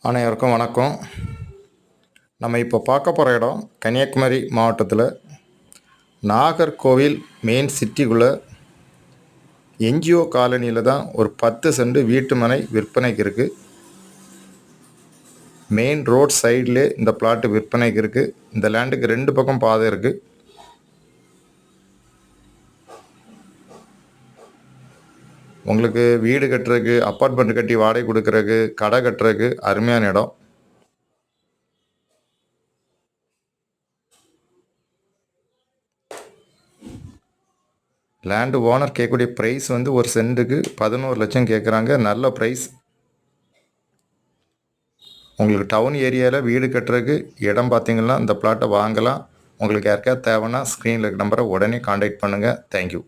அனைவருக்கும் வணக்கம். நம்ம இப்போ பார்க்க போகிற இடம் கன்னியாகுமரி மாவட்டத்தில் நாகர்கோவில் மெயின் சிட்டிக்குள்ளே என்ஜிஓ காலனியில் தான் ஒரு 10 சென்ட் வீட்டு மனை விற்பனைக்கு இருக்குது. மெயின் ரோட் சைட்லேயே இந்த பிளாட்டு விற்பனைக்கு இருக்குது. இந்த லேண்டுக்கு 2 பக்கம் பாதை இருக்குது. உங்களுக்கு வீடு கட்டுறதுக்கு, அப்பார்ட்மெண்ட் கட்டி வாடகை கொடுக்குறதுக்கு, கடை கட்டுறதுக்கு அருமையான இடம். லேண்டு ஓனர் கேட்கக்கூடிய ப்ரைஸ் வந்து ஒரு சென்ட்டுக்கு 11 லட்சம் கேட்குறாங்க. நல்ல ப்ரைஸ். உங்களுக்கு டவுன் ஏரியாவில் வீடு கட்டுறதுக்கு இடம் பார்த்தீங்கன்னா இந்த பிளாட்டை வாங்கலாம். உங்களுக்கு யாருக்காவது தேவைன்னா ஸ்க்ரீனில் இருக்க நம்பரை உடனே கான்டாக்ட் பண்ணுங்கள். தேங்க்யூ.